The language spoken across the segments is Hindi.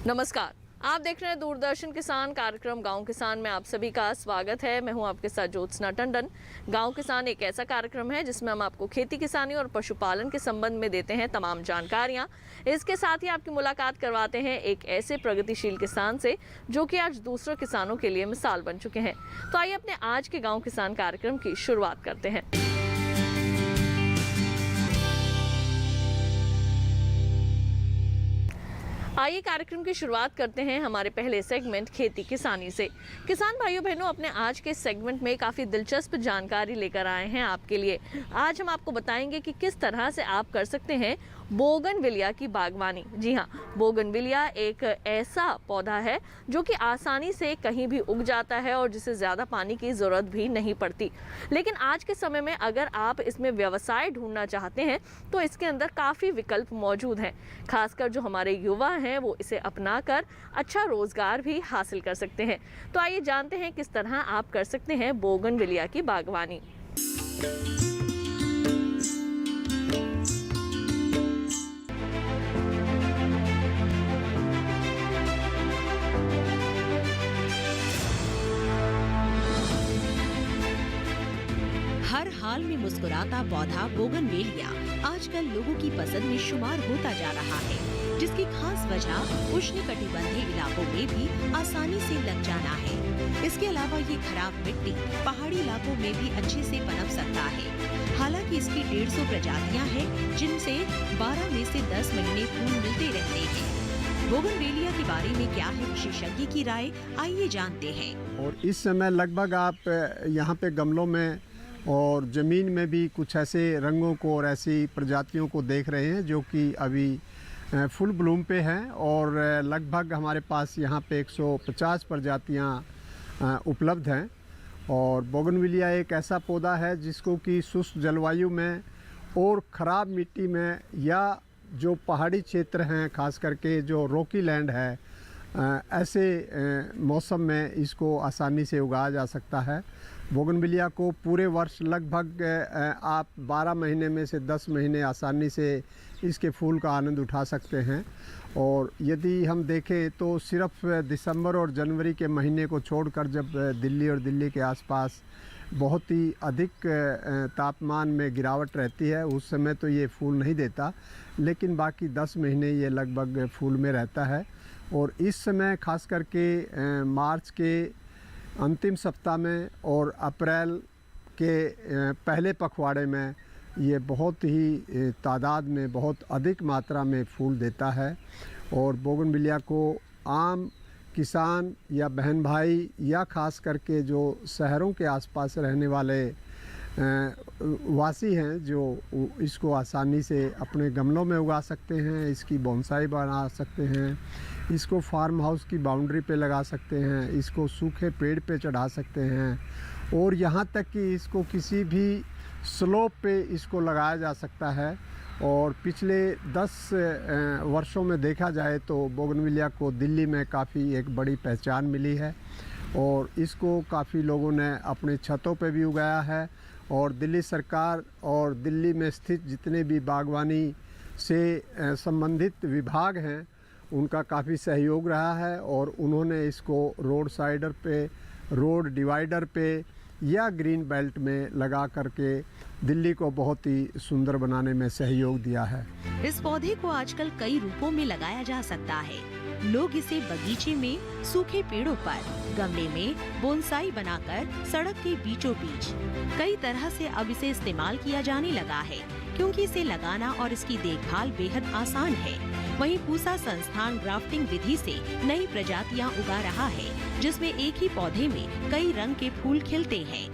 नमस्कार, आप देख रहे हैं दूरदर्शन किसान कार्यक्रम गांव किसान में आप सभी का स्वागत है। मैं हूं आपके साथ ज्योत्सना टंडन। गांव किसान एक ऐसा कार्यक्रम है जिसमें हम आपको खेती किसानी और पशुपालन के संबंध में देते हैं तमाम जानकारियां। इसके साथ ही आपकी मुलाकात करवाते हैं एक ऐसे प्रगतिशील किसान से जो कि आज दूसरे किसानों के लिए मिसाल बन चुके हैं। तो आइए अपने आज के गाँव किसान कार्यक्रम की शुरुआत करते हैं। आइए कार्यक्रम की शुरुआत करते हैं हमारे पहले सेगमेंट खेती किसानी से। किसान भाइयों बहनों, अपने आज के सेगमेंट में काफ़ी दिलचस्प जानकारी लेकर आए हैं आपके लिए। आज हम आपको बताएंगे कि किस तरह से आप कर सकते हैं बोगनविलिया की बागवानी। जी हाँ, बोगनविलिया एक ऐसा पौधा है जो कि आसानी से कहीं भी उग जाता है और जिसे ज़्यादा पानी की ज़रूरत भी नहीं पड़ती। लेकिन आज के समय में अगर आप इसमें व्यवसाय ढूंढना चाहते हैं तो इसके अंदर काफ़ी विकल्प मौजूद हैं। खासकर जो हमारे युवा हैं वो इसे अपनाकर अच्छा रोजगार भी हासिल कर सकते हैं। तो आइए जानते हैं किस तरह आप कर सकते हैं बोगनविलिया की बागवानी। हर हाल में मुस्कुराता पौधा बोगनवेलिया आजकल लोगों की पसंद में शुमार होता जा रहा है, जिसकी खास वजह उष्णकटिबंधीय इलाकों में भी आसानी से लग जाना है। इसके अलावा ये खराब मिट्टी पहाड़ी इलाकों में भी अच्छे से पनप सकता है। हालांकि इसकी 150 प्रजातियां हैं, जिनसे 12 में से 10 महीने फूल मिलते रहते हैं। बोगनवेलिया के बारे में क्या है विशेषज्ञ की राय, आइए जानते हैं। और इस समय लगभग आप यहाँ पे गमलों में और ज़मीन में भी कुछ ऐसे रंगों को और ऐसी प्रजातियों को देख रहे हैं जो कि अभी फुल ब्लूम पे हैं। और लगभग हमारे पास यहाँ पे 150 प्रजातियाँ उपलब्ध हैं। और बोगनविलिया एक ऐसा पौधा है जिसको कि शुष्क जलवायु में और ख़राब मिट्टी में या जो पहाड़ी क्षेत्र हैं, खास करके जो रॉकी लैंड है, ऐसे मौसम में इसको आसानी से उगाया जा सकता है। बोगनविलिया को पूरे वर्ष लगभग आप 12 महीने में से 10 महीने आसानी से इसके फूल का आनंद उठा सकते हैं। और यदि हम देखें तो सिर्फ दिसंबर और जनवरी के महीने को छोड़कर जब दिल्ली और दिल्ली के आसपास बहुत ही अधिक तापमान में गिरावट रहती है, उस समय तो ये फूल नहीं देता, लेकिन बाकी 10 महीने ये लगभग फूल में रहता है। और इस समय खास करके मार्च के अंतिम सप्ताह में और अप्रैल के पहले पखवाड़े में ये बहुत ही तादाद में, बहुत अधिक मात्रा में फूल देता है। और बोगनविलिया को आम किसान या बहन भाई या खास करके जो शहरों के आसपास रहने वाले वासी हैं, जो इसको आसानी से अपने गमलों में उगा सकते हैं, इसकी बोनसाई बना सकते हैं, इसको फार्म हाउस की बाउंड्री पे लगा सकते हैं, इसको सूखे पेड़ पे चढ़ा सकते हैं, और यहाँ तक कि इसको किसी भी स्लोप पे इसको लगाया जा सकता है। और पिछले 10 वर्षों में देखा जाए तो बोगनविलिया को दिल्ली में काफ़ी एक बड़ी पहचान मिली है और इसको काफ़ी लोगों ने अपने छतों पे भी उगाया है। और दिल्ली सरकार और दिल्ली में स्थित जितने भी बागवानी से संबंधित विभाग हैं, उनका काफ़ी सहयोग रहा है और उन्होंने इसको रोड साइडर पे, रोड डिवाइडर पे या ग्रीन बेल्ट में लगा करके दिल्ली को बहुत ही सुंदर बनाने में सहयोग दिया है। इस पौधे को आजकल कई रूपों में लगाया जा सकता है। लोग इसे बगीचे में, सूखे पेड़ों पर, गमले में बोनसाई बनाकर, सड़क के बीचों बीच कई तरह से अब इसे इस्तेमाल किया जाने लगा है, क्योंकि इसे लगाना और इसकी देखभाल बेहद आसान है। वहीं पूसा संस्थान ग्राफ्टिंग विधि से नई प्रजातियां उगा रहा है, जिसमें एक ही पौधे में कई रंग के फूल खिलते हैं।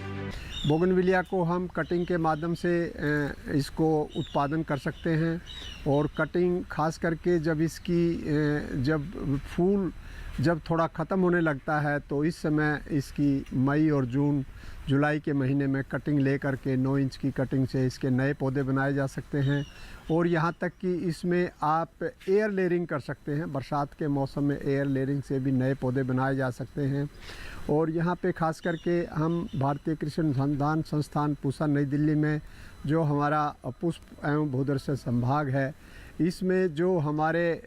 बोगनविलिया को हम कटिंग के माध्यम से इसको उत्पादन कर सकते हैं। और कटिंग खास करके जब इसकी जब फूल जब थोड़ा ख़त्म होने लगता है तो इस समय इसकी मई और जून जुलाई के महीने में कटिंग ले करके 9 इंच की कटिंग से इसके नए पौधे बनाए जा सकते हैं। और यहाँ तक कि इसमें आप एयर लेयरिंग कर सकते हैं, बरसात के मौसम में एयर लेयरिंग से भी नए पौधे बनाए जा सकते हैं। और यहाँ पे खास करके हम भारतीय कृषि अनुसंधान संस्थान पूसा नई दिल्ली में, जो हमारा पुष्प एवं भूदर्शन संभाग है, इसमें जो हमारे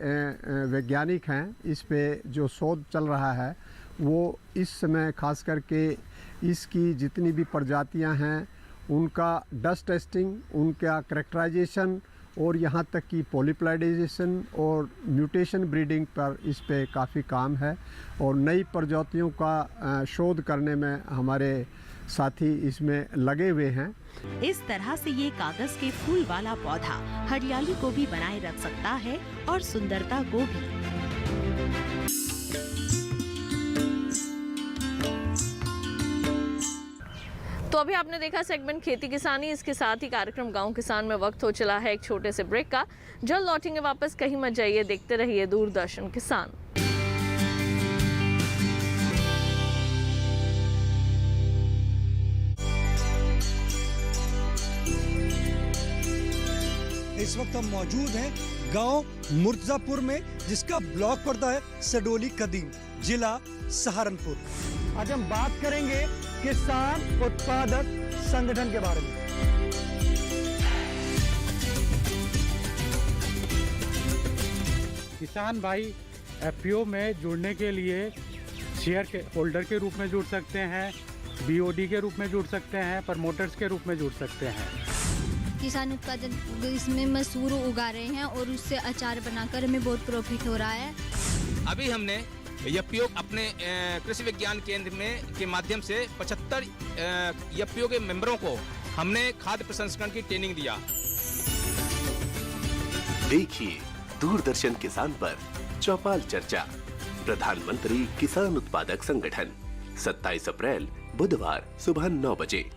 वैज्ञानिक हैं, इस पे जो शोध चल रहा है वो इस समय खास करके इसकी जितनी भी प्रजातियां हैं उनका डस्ट टेस्टिंग, उनका करैक्टराइजेशन और यहाँ तक कि पॉलीप्लाइडाइजेशन और म्यूटेशन ब्रीडिंग पर इस पे काफ़ी काम है और नई प्रजातियों का शोध करने में हमारे साथी इसमें लगे हुए हैं। इस तरह से ये कागज के फूल वाला पौधा हरियाली को भी बनाए रख सकता है और सुंदरता को भी। तो अभी आपने देखा सेगमेंट खेती किसानी, इसके साथ ही कार्यक्रम गांव किसान में वक्त हो चला है एक छोटे से ब्रेक का। जल्द लौटेंगे वापस, कहीं मत जाइए, देखते रहिए दूरदर्शन किसान। इस वक्त हम मौजूद हैं गांव मुर्तजापुर में, जिसका ब्लॉक पड़ता है सडोली कदीम, जिला सहारनपुर। आज हम बात करेंगे किसान उत्पादक संगठन के बारे में। किसान भाई एफपीओ में जुड़ने के लिए शेयर के होल्डर के रूप में जुड़ सकते हैं, बीओडी के रूप में जुड़ सकते हैं, प्रमोटर्स के रूप में जुड़ सकते हैं। किसान उत्पादन इसमें मसूर उगा रहे हैं और उससे अचार बनाकर हमें बहुत प्रॉफिट हो रहा है। अभी हमने एफपीओ अपने कृषि विज्ञान केंद्र में के माध्यम से 75 एफपीओ के मेंबरों को हमने खाद्य प्रसंस्करण की ट्रेनिंग दिया। देखिए दूरदर्शन किसान पर चौपाल चर्चा, प्रधानमंत्री किसान उत्पादक संगठन, 27 अप्रैल बुधवार सुबह 9 बजे।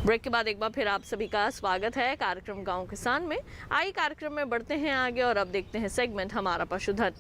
ब्रेक के बाद एक बार फिर आप सभी का स्वागत है कार्यक्रम गांव किसान में। आइए कार्यक्रम में बढ़ते हैं आगे और अब देखते हैं सेगमेंट हमारा पशुधन।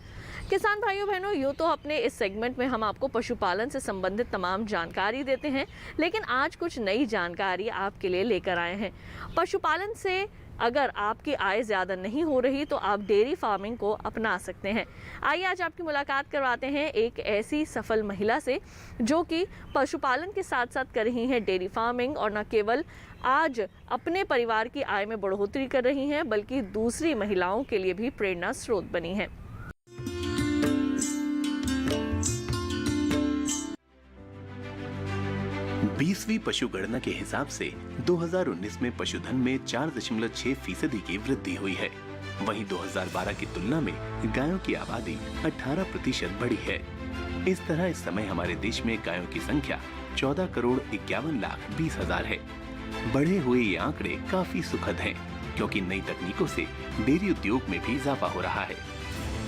किसान भाइयों बहनों, यूँ तो अपने इस सेगमेंट में हम आपको पशुपालन से संबंधित तमाम जानकारी देते हैं, लेकिन आज कुछ नई जानकारी आपके लिए लेकर आए हैं। पशुपालन से अगर आपकी आय ज़्यादा नहीं हो रही तो आप डेयरी फार्मिंग को अपना सकते हैं। आइए आज आपकी मुलाकात करवाते हैं एक ऐसी सफल महिला से जो कि पशुपालन के साथ साथ कर रही हैं डेयरी फार्मिंग, और न केवल आज अपने परिवार की आय में बढ़ोतरी कर रही हैं बल्कि दूसरी महिलाओं के लिए भी प्रेरणा स्रोत बनी हैं। 20वीं पशुगणना के हिसाब से 2019 में पशुधन में 4.6% की वृद्धि हुई है। वहीं 2012 की तुलना में गायों की आबादी 18% बढ़ी है। इस तरह इस समय हमारे देश में गायों की संख्या 14,51,20,000 है। बढ़े हुए ये आंकड़े काफी सुखद हैं, क्योंकि नई तकनीकों से डेयरी उद्योग में भी इजाफा हो रहा है।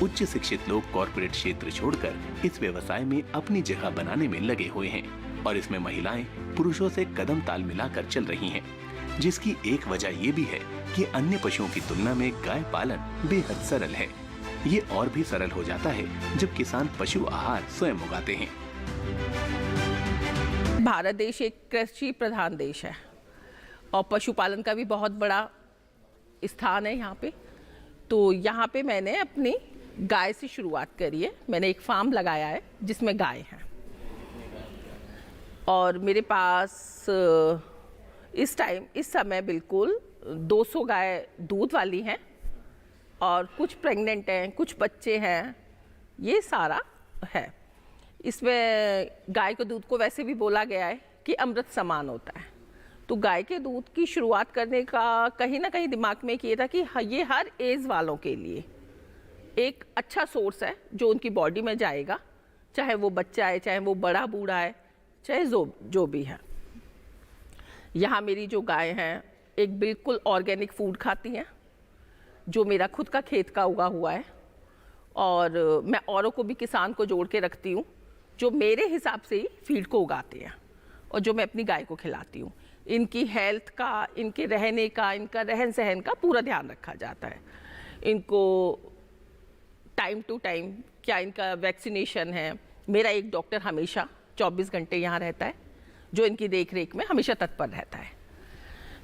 उच्च शिक्षित लोग कॉर्पोरेट क्षेत्र छोड़कर इस व्यवसाय में अपनी जगह बनाने में लगे हुए हैं और इसमें महिलाएं पुरुषों से कदम ताल मिलाकर चल रही हैं, जिसकी एक वजह ये भी है कि अन्य पशुओं की तुलना में गाय पालन बेहद सरल है। ये और भी सरल हो जाता है जब किसान पशु आहार स्वयं उगाते हैं। भारत देश एक कृषि प्रधान देश है और पशुपालन का भी बहुत बड़ा स्थान है यहाँ पे। तो यहाँ पे मैंने अपनी गाय से शुरुआत करी है। मैंने एक फार्म लगाया है जिसमें गाय हैं और मेरे पास इस समय बिल्कुल 200 गाय दूध वाली हैं और कुछ प्रेग्नेंट हैं, कुछ बच्चे हैं, ये सारा है। इसमें गाय के दूध को वैसे भी बोला गया है कि अमृत समान होता है। तो गाय के दूध की शुरुआत करने का कहीं ना कहीं दिमाग में किया था कि ये हर एज वालों के लिए एक अच्छा सोर्स है जो उनकी बॉडी में जाएगा, चाहे वो बच्चा है, चाहे वो बड़ा बूढ़ा है, चाहे जो भी है। यहाँ मेरी जो गाय हैं एक बिल्कुल ऑर्गेनिक फूड खाती हैं जो मेरा खुद का खेत का उगा हुआ है, और मैं औरों को भी किसान को जोड़ के रखती हूँ जो मेरे हिसाब से ही फीड को उगाते हैं और जो मैं अपनी गाय को खिलाती हूँ। इनकी हेल्थ का, इनके रहने का, इनका रहन सहन का पूरा ध्यान रखा जाता है। इनको टाइम टू टाइम क्या इनका वैक्सीनेशन है। मेरा एक डॉक्टर हमेशा 24 घंटे यहाँ रहता है जो इनकी देख रेख में हमेशा तत्पर रहता है।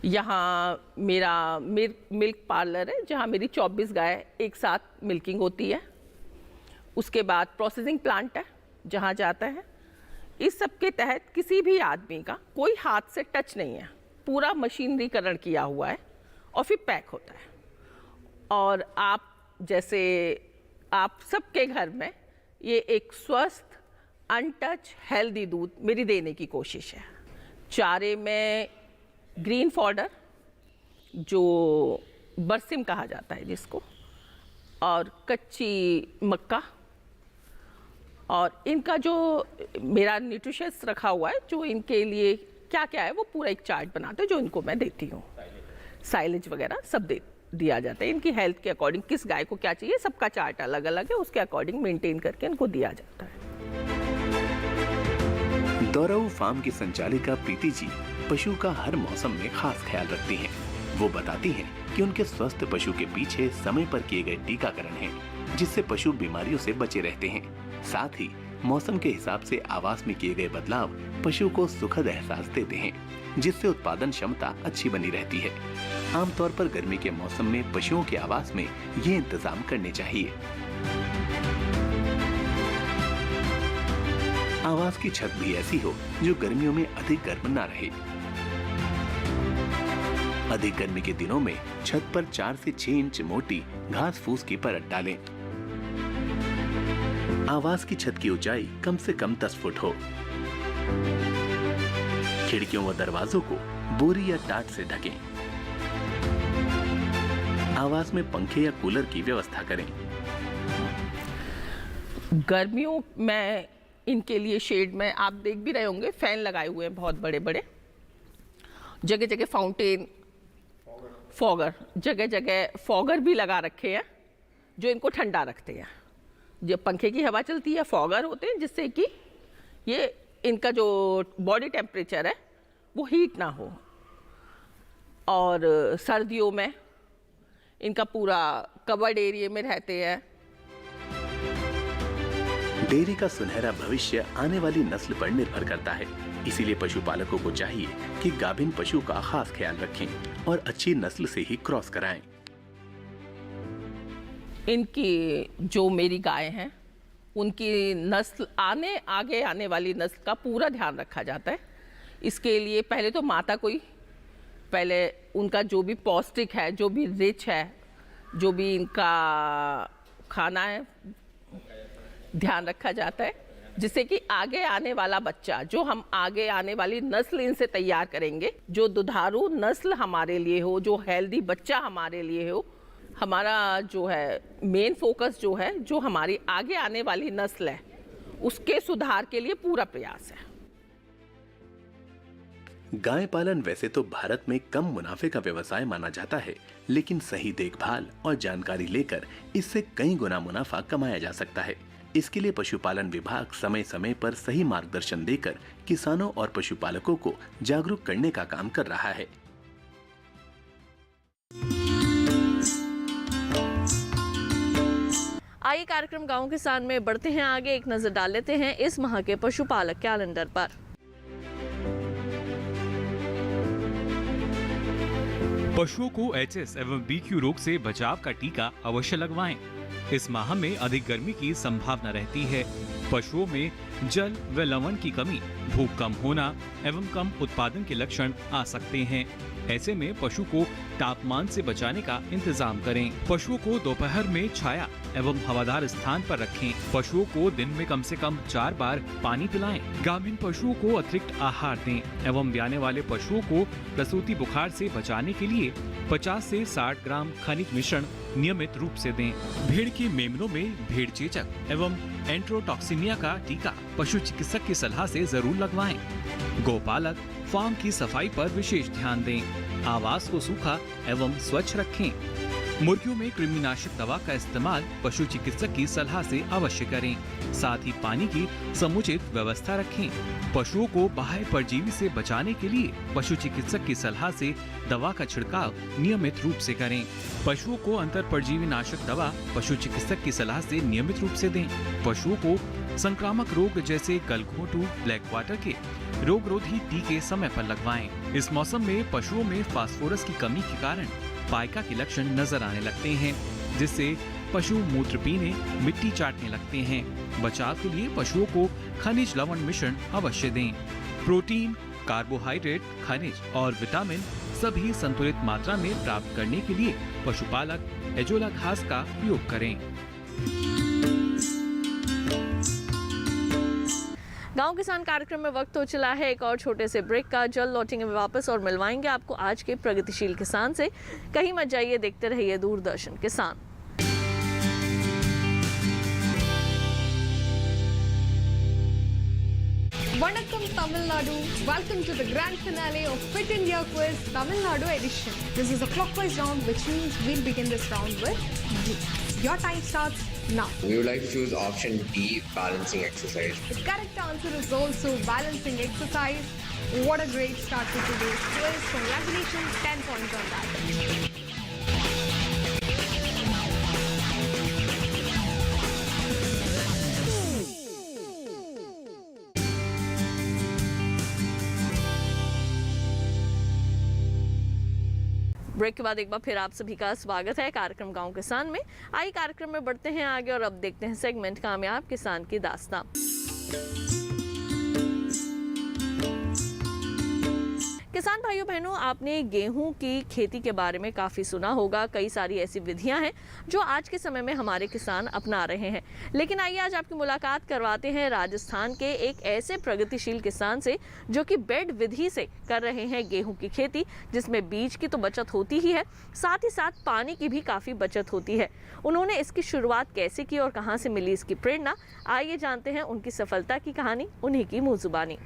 यहाँ मेरा मिल्क पार्लर है जहाँ मेरी 24 गाय एक साथ मिल्किंग होती है। उसके बाद प्रोसेसिंग प्लांट है जहाँ जाता है। इस सब के तहत किसी भी आदमी का कोई हाथ से टच नहीं है, पूरा मशीनरीकरण किया हुआ है और फिर पैक होता है। और आप जैसे आप सबके घर में ये एक स्वस्थ अनटच हेल्दी दूध मेरी देने की कोशिश है। चारे में ग्रीन फॉडर जो बरसिम कहा जाता है जिसको, और कच्ची मक्का, और इनका जो मेरा न्यूट्रिशंस रखा हुआ है जो इनके लिए क्या क्या है वो पूरा एक चार्ट बनाते हैं जो इनको मैं देती हूँ। साइलेज वगैरह सब दिया जाता है, इनकी हेल्थ के अकॉर्डिंग किस गाय को क्या चाहिए सबका चार्ट अलग अलग है, उसके अकॉर्डिंग मेंटेन करके इनको दिया जाता है। दौराऊ फार्म की संचालिका प्रीति जी पशु का हर मौसम में खास ख्याल रखती हैं। वो बताती हैं कि उनके स्वस्थ पशु के पीछे समय पर किए गए टीकाकरण हैं, जिससे पशु बीमारियों से बचे रहते हैं। साथ ही मौसम के हिसाब से आवास में किए गए बदलाव पशु को सुखद एहसास देते हैं, जिससे उत्पादन क्षमता अच्छी बनी रहती है। आमतौर पर गर्मी के मौसम में पशुओं के आवास में ये इंतजाम करने चाहिए। आवास की छत भी ऐसी हो जो गर्मियों में अधिक गर्म ना रहे। अधिक गर्मी के दिनों में छत पर 4 से 6 इंच मोटी घास फूस की परत डालें। आवास की छत की ऊंचाई कम से कम 10 फुट हो। खिड़कियों व दरवाजों को बोरी या टाट से ढकें। आवास में पंखे या कूलर की व्यवस्था करें। गर्मियों में इनके लिए शेड में आप देख भी रहे होंगे फैन लगाए हुए हैं बहुत बड़े बड़े, जगह जगह फाउंटेन, फॉगर, जगह जगह फॉगर भी लगा रखे हैं जो इनको ठंडा रखते हैं। जब पंखे की हवा चलती है फॉगर होते हैं जिससे कि ये इनका जो बॉडी टेम्परेचर है वो हीट ना हो। और सर्दियों में इनका पूरा कवर्ड एरिया में रहते हैं। डेयरी का सुनहरा भविष्य आने वाली नस्ल पर निर्भर करता है, इसीलिए पशुपालकों को चाहिए कि गाभिन पशु का खास ख्याल रखें और अच्छी नस्ल से ही क्रॉस कराएं। इनकी जो मेरी गाय हैं उनकी नस्ल आगे आने वाली नस्ल का पूरा ध्यान रखा जाता है। इसके लिए पहले तो माता को ही पहले उनका जो भी पौष्टिक है, जो भी रिच है, जो भी इनका खाना है ध्यान रखा जाता है, जिससे कि आगे आने वाला बच्चा जो हम आगे आने वाली नस्ल इनसे तैयार करेंगे, जो दुधारू नस्ल हमारे लिए हो, जो हेल्दी बच्चा हमारे लिए हो। हमारा जो है मेन फोकस जो है जो हमारी आगे आने वाली नस्ल है उसके सुधार के लिए पूरा प्रयास है। गाय पालन वैसे तो भारत में कम मुनाफे का व्यवसाय माना जाता है, लेकिन सही देखभाल और जानकारी लेकर इससे कई गुना मुनाफा कमाया जा सकता है। इसके लिए पशुपालन विभाग समय समय पर सही मार्गदर्शन देकर किसानों और पशुपालकों को जागरूक करने का काम कर रहा है। आइए कार्यक्रम गांव किसान में बढ़ते हैं आगे, एक नजर डाल लेते हैं इस माह के पशुपालक कैलेंडर पर। पशुओं को एचएस एवं बीक्यू रोग से बचाव का टीका अवश्य लगवाएं। इस माह में अधिक गर्मी की संभावना रहती है। पशुओं में जल व लवण की कमी, भूख कम होना एवं कम उत्पादन के लक्षण आ सकते हैं। ऐसे में पशु को तापमान से बचाने का इंतजाम करें। पशुओं को दोपहर में छाया एवं हवादार स्थान पर रखें। पशुओं को दिन में कम से कम 4 बार पानी पिलाएं। गाभिन पशुओं को अतिरिक्त आहार दें एवं ब्याने वाले पशुओं को प्रसूति बुखार से बचाने के लिए 50 से 60 ग्राम खनिज मिश्रण नियमित रूप से दें। भेड़ के मेमनों में भेड़ चेचक एवं एंट्रोटॉक्सिमिया का टीका पशु चिकित्सक की सलाह से जरूर लगवाएं। गौपालक फार्म की सफाई पर विशेष ध्यान दें। आवास को सूखा एवं स्वच्छ रखें। मुर्गियों में कृमिनाशक दवा का इस्तेमाल पशु चिकित्सक की सलाह से अवश्य करें। साथ ही पानी की समुचित व्यवस्था रखें। पशुओं को बाह्य परजीवी से बचाने के लिए पशु चिकित्सक की सलाह से दवा का छिड़काव नियमित रूप से करें। पशुओं को अंतर परजीवी नाशक दवा पशु चिकित्सक की सलाह से नियमित रूप से दें। पशुओं को संक्रामक रोग जैसे गलघोंटू, ब्लैक वाटर के रोगरोधी टीके समय पर लगवाएं। इस मौसम में पशुओं में फास्फोरस की कमी के कारण पाइका के लक्षण नजर आने लगते हैं, जिससे पशु मूत्र पीने, मिट्टी चाटने लगते हैं। बचाव के लिए पशुओं को खनिज लवण मिश्रण अवश्य दें। प्रोटीन, कार्बोहाइड्रेट, खनिज और विटामिन सभी संतुलित मात्रा में प्राप्त करने के लिए पशुपालक एजोला घास का उपयोग करें। गांव किसान कार्यक्रम में वक्त हो चला है एक और छोटे से ब्रेक का। जल्द लौटेंगे वापस और मिलवाएंगे आपको आज के प्रगतिशील किसान से। कहीं मत जाइए, देखते रहिए दूरदर्शन किसान। Vanakkam Tamil Nadu. Welcome to the grand finale of Fit India Quiz Tamil Nadu edition. This is a clockwise round, which means we'll begin this round with you. Your time starts now. We would like to choose option D, balancing exercise. The correct answer is also balancing exercise. What a great start to today's quiz. Congratulations, 10 points on that. Break के बाद एक बार फिर आप सभी का स्वागत है कार्यक्रम गांव किसान में। आइए कार्यक्रम में बढ़ते हैं आगे और अब देखते हैं सेगमेंट कामयाब किसान की दास्तां। किसान भाइयों बहनों, आपने गेहूं की खेती के बारे में काफ़ी सुना होगा। कई सारी ऐसी विधियां हैं जो आज के समय में हमारे किसान अपना रहे हैं। लेकिन आइए आज आपकी मुलाकात करवाते हैं राजस्थान के एक ऐसे प्रगतिशील किसान से जो कि बेड विधि से कर रहे हैं गेहूं की खेती, जिसमें बीज की तो बचत होती ही है, साथ ही साथ पानी की भी काफ़ी बचत होती है। उन्होंने इसकी शुरुआत कैसे की और कहाँ से मिली इसकी प्रेरणा, आइए जानते हैं उनकी सफलता की कहानी, उन्हीं की मुँह जुबानी।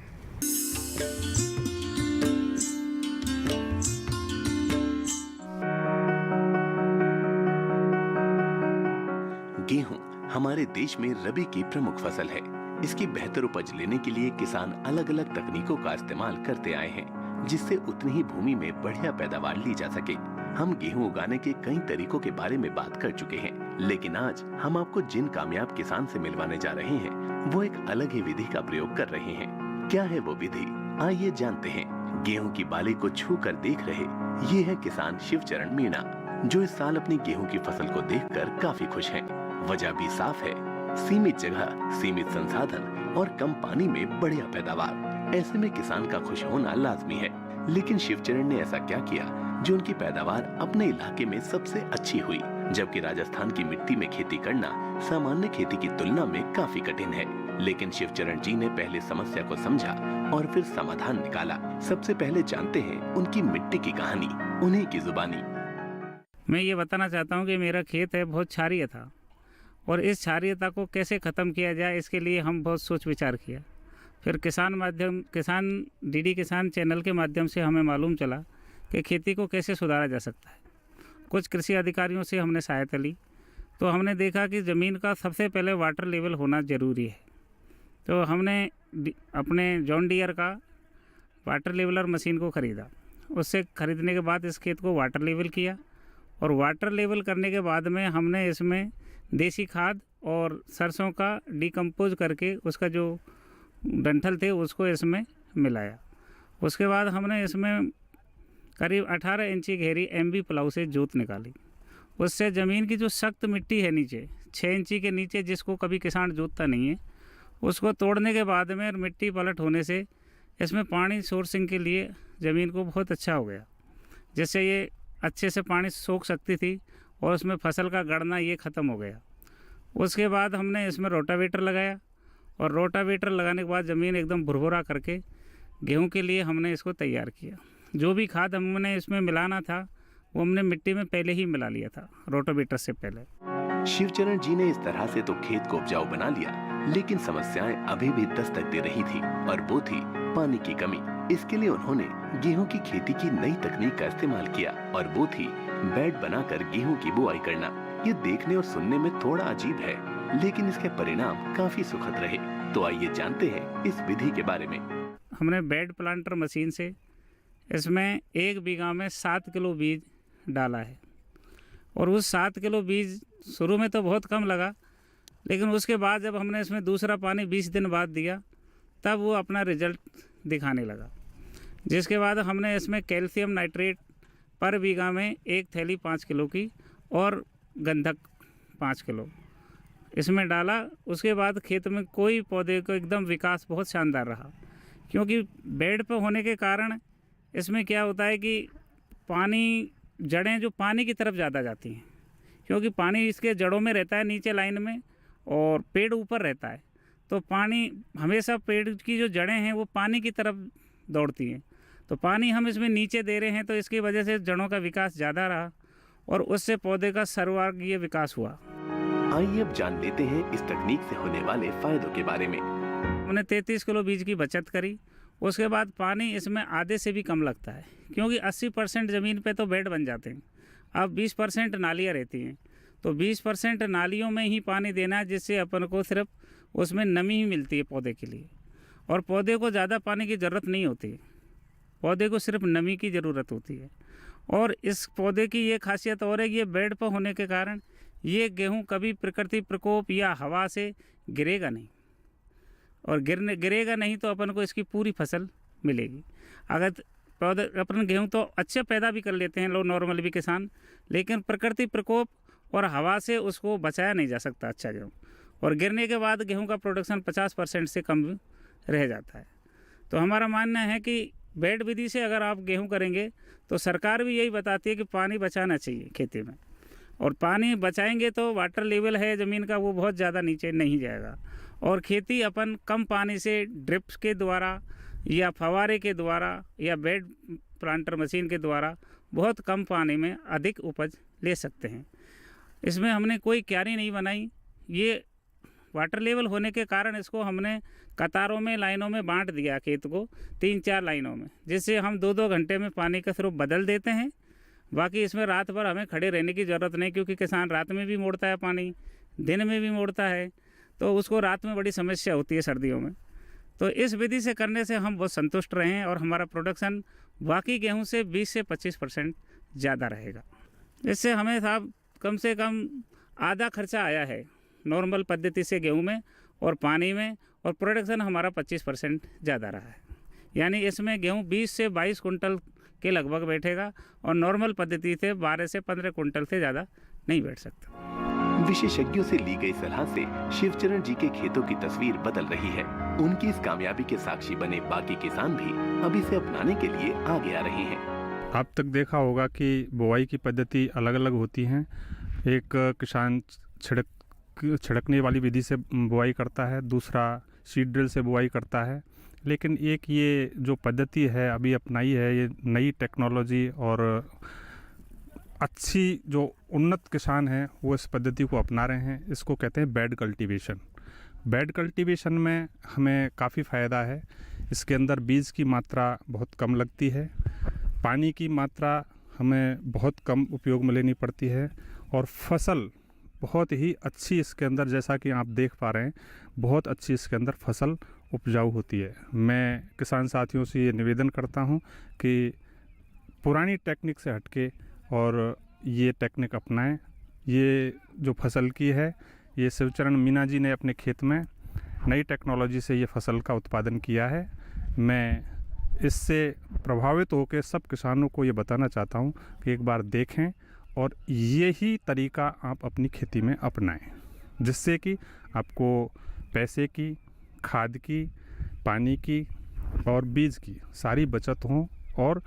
गेहूं हमारे देश में रबी की प्रमुख फसल है। इसकी बेहतर उपज लेने के लिए किसान अलग अलग तकनीकों का इस्तेमाल करते आए हैं, जिससे उतनी ही भूमि में बढ़िया पैदावार ली जा सके। हम गेहूं उगाने के कई तरीकों के बारे में बात कर चुके हैं, लेकिन आज हम आपको जिन कामयाब किसान से मिलवाने जा रहे हैं, वो एक अलग ही विधि का प्रयोग कर रहे हैं। क्या है वो विधि, आइए जानते हैं। गेहूं की बाली को छू कर देख रहे ये है किसान शिवचरण मीणा, जो इस साल अपनी गेहूं की फसल को देखकर काफी खुश हैं। वजह भी साफ है, सीमित जगह, सीमित संसाधन और कम पानी में बढ़िया पैदावार। ऐसे में किसान का खुश होना लाजमी है। लेकिन शिवचरण ने ऐसा क्या किया जो उनकी पैदावार अपने इलाके में सबसे अच्छी हुई, जबकि राजस्थान की मिट्टी में खेती करना सामान्य खेती की तुलना में काफी कठिन है। लेकिन शिवचरण जी ने पहले समस्या को समझा और फिर समाधान निकाला। सबसे पहले जानते हैं उनकी मिट्टी की कहानी, उन्हीं की जुबानी। मैं ये बताना चाहता हूँ कि मेरा खेत है बहुत क्षारीय था, और इस क्षारीयता को कैसे ख़त्म किया जाए, इसके लिए हम बहुत सोच विचार किया। फिर किसान डीडी किसान चैनल के माध्यम से हमें मालूम चला कि खेती को कैसे सुधारा जा सकता है। कुछ कृषि अधिकारियों से हमने सहायता ली, तो हमने देखा कि ज़मीन का सबसे पहले वाटर लेवल होना ज़रूरी है। तो हमने अपने जॉन डियर का वाटर लेवलर मशीन को ख़रीदा। उससे ख़रीदने के बाद इस खेत को वाटर लेवल किया, और वाटर लेवल करने के बाद में हमने इसमें देसी खाद और सरसों का डिकम्पोज करके उसका जो डंठल थे उसको इसमें मिलाया। उसके बाद हमने इसमें करीब 18 इंची गहरी MB प्लाऊ से जोत निकाली। उससे ज़मीन की जो सख्त मिट्टी है नीचे 6 इंची के नीचे, जिसको कभी किसान जोतता नहीं है, उसको तोड़ने के बाद में मिट्टी पलट होने से इसमें पानी सोर्सिंग के लिए ज़मीन को बहुत अच्छा हो गया, जिससे ये अच्छे से पानी सोख सकती थी और उसमें फसल का गड़ना ये ख़त्म हो गया। उसके बाद हमने इसमें रोटावेटर लगाया, और रोटावेटर लगाने के बाद ज़मीन एकदम भुरभुरा करके गेहूं के लिए हमने इसको तैयार किया। जो भी खाद हमने इसमें मिलाना था वो हमने मिट्टी में पहले ही मिला लिया था रोटावेटर से पहले। शिवचरण जी ने इस तरह से तो खेत को उपजाऊ बना लिया, लेकिन समस्याएं अभी भी दस्तक दे रही थी, और वो थी पानी की कमी। इसके लिए उन्होंने गेहूं की खेती की नई तकनीक का इस्तेमाल किया, और वो थी बेड बनाकर गेहूं की बुआई करना। ये देखने और सुनने में थोड़ा अजीब है, लेकिन इसके परिणाम काफी सुखद रहे। तो आइए जानते हैं इस विधि के बारे में। हमने बेड प्लांटर मशीन से इसमें 1 बीघा में 7 किलो बीज डाला है, और उस 7 किलो बीज शुरू में तो बहुत कम लगा, लेकिन उसके बाद जब हमने इसमें दूसरा पानी 20 दिन बाद दिया, तब वो अपना रिजल्ट दिखाने लगा। जिसके बाद हमने इसमें कैल्शियम नाइट्रेट पर बीघा में 1 थैली 5 किलो की और गंधक 5 किलो इसमें डाला। उसके बाद खेत में कोई पौधे को एकदम विकास बहुत शानदार रहा, क्योंकि बेड पर होने के कारण इसमें क्या होता है कि पानी, जड़ें जो पानी की तरफ ज़्यादा जाती हैं, क्योंकि पानी इसके जड़ों में रहता है नीचे लाइन में और पेड़ ऊपर रहता है, तो पानी हमेशा पेड़ की जो जड़ें हैं वो पानी की तरफ दौड़ती हैं। तो पानी हम इसमें नीचे दे रहे हैं, तो इसकी वजह से जड़ों का विकास ज़्यादा रहा और उससे पौधे का सर्वांगीय विकास हुआ। आइए अब जान लेते हैं इस तकनीक से होने वाले फायदों के बारे में। हमने 33 किलो बीज की बचत करी। उसके बाद पानी इसमें आधे से भी कम लगता है, क्योंकि 80% ज़मीन पे तो बेड बन जाते हैं। अब 20% नालियाँ रहती हैं, तो 20% नालियों में ही पानी देना है, जिससे अपन को सिर्फ उसमें नमी ही मिलती है पौधे के लिए, और पौधे को ज़्यादा पानी की ज़रूरत नहीं होती है, पौधे को सिर्फ नमी की ज़रूरत होती है। और इस पौधे की ये खासियत और है कि ये बेड पर होने के कारण ये गेहूँ कभी प्रकृति प्रकोप या हवा से गिरेगा नहीं, और गिरेगा नहीं तो अपन को इसकी पूरी फसल मिलेगी। अगर पौधे अपन गेहूँ तो अच्छे पैदा भी कर लेते हैं लोग नॉर्मल भी किसान, लेकिन प्रकृति प्रकोप और हवा से उसको बचाया नहीं जा सकता अच्छा गेहूँ, और गिरने के बाद गेहूँ का प्रोडक्शन 50% से कम रह जाता है। तो हमारा मानना है कि बेड विधि से अगर आप गेहूँ करेंगे तो सरकार भी यही बताती है कि पानी बचाना चाहिए खेती में, और पानी बचाएंगे तो वाटर लेवल है ज़मीन का वो बहुत ज़्यादा नीचे नहीं जाएगा, और खेती अपन कम पानी से ड्रिप्स के द्वारा या फवारे के द्वारा या बेड प्लांटर मशीन के द्वारा बहुत कम पानी में अधिक उपज ले सकते हैं। इसमें हमने कोई क्यारी नहीं बनाई, ये वाटर लेवल होने के कारण इसको हमने कतारों में, लाइनों में बांट दिया खेत को, 3-4 लाइनों में, जिससे हम 2-2 घंटे में पानी का सिर्फ बदल देते हैं। बाकी इसमें रात भर हमें खड़े रहने की ज़रूरत नहीं, क्योंकि किसान रात में भी मोड़ता है पानी, दिन में भी मोड़ता है, तो उसको रात में बड़ी समस्या होती है सर्दियों में। तो इस विधि से करने से हम बहुत संतुष्ट रहे हैं, और हमारा प्रोडक्शन बाकी गेहूं से 20 से 25% ज़्यादा रहेगा। इससे हमें साहब कम से कम आधा खर्चा आया है नॉर्मल पद्धति से गेहूं में और पानी में, और प्रोडक्शन हमारा 25% ज़्यादा रहा है। यानी इसमें गेहूं 20 से 22 कुंटल के लगभग बैठेगा, और नॉर्मल पद्धति से 12 से 15 कुंटल से ज़्यादा नहीं बैठ सकता। विशेषज्ञों से ली गई सलाह से शिवचरण जी के खेतों की तस्वीर बदल रही है। उनकी इस कामयाबी के साक्षी बने बाकी किसान भी अब इसे अपनाने के लिए आगे आ रहे हैं। अब तक देखा होगा कि बुआई की पद्धति अलग अलग होती हैं। एक किसान छिड़कने वाली विधि से बुआई करता है, दूसरा सीड ड्रिल से बुआई करता है, लेकिन एक ये जो पद्धति है अभी अपनाई है, ये नई टेक्नोलॉजी और अच्छी जो उन्नत किसान हैं वो इस पद्धति को अपना रहे हैं। इसको कहते हैं बेड कल्टीवेशन। बेड कल्टीवेशन में हमें काफ़ी फ़ायदा है। इसके अंदर बीज की मात्रा बहुत कम लगती है, पानी की मात्रा हमें बहुत कम उपयोग में लेनी पड़ती है, और फसल बहुत ही अच्छी इसके अंदर, जैसा कि आप देख पा रहे हैं, बहुत अच्छी इसके अंदर फसल उपजाऊ होती है। मैं किसान साथियों से ये निवेदन करता हूँ कि पुरानी टेक्निक से हटके और ये टेक्निक अपनाएं। ये जो फसल की है, ये शिवचरण मीना जी ने अपने खेत में नई टेक्नोलॉजी से ये फसल का उत्पादन किया है। मैं इससे प्रभावित होकर सब किसानों को ये बताना चाहता हूँ कि एक बार देखें और यही तरीका आप अपनी खेती में अपनाएं, जिससे कि आपको पैसे की, खाद की, पानी की और बीज की सारी बचत हो और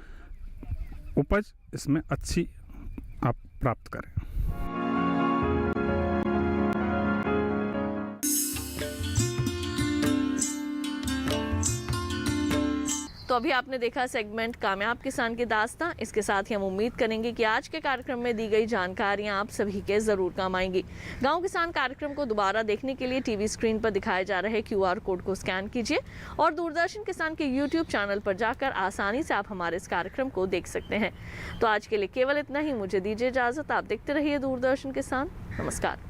उपज इसमें अच्छी आप प्राप्त करें। तो अभी आपने देखा सेगमेंट कामयाब किसान की दास्तां। इसके साथ ही हम उम्मीद करेंगे कि आज के कार्यक्रम में दी गई जानकारियां आप सभी के ज़रूर काम आएंगी। गांव किसान कार्यक्रम को दोबारा देखने के लिए टीवी स्क्रीन पर दिखाए जा रहे QR कोड को स्कैन कीजिए और दूरदर्शन किसान के YouTube चैनल पर जाकर आसानी से आप हमारे इस कार्यक्रम को देख सकते हैं। तो आज के लिए केवल इतना ही, मुझे दीजिए इजाज़त। आप देखते रहिए दूरदर्शन किसान। नमस्कार।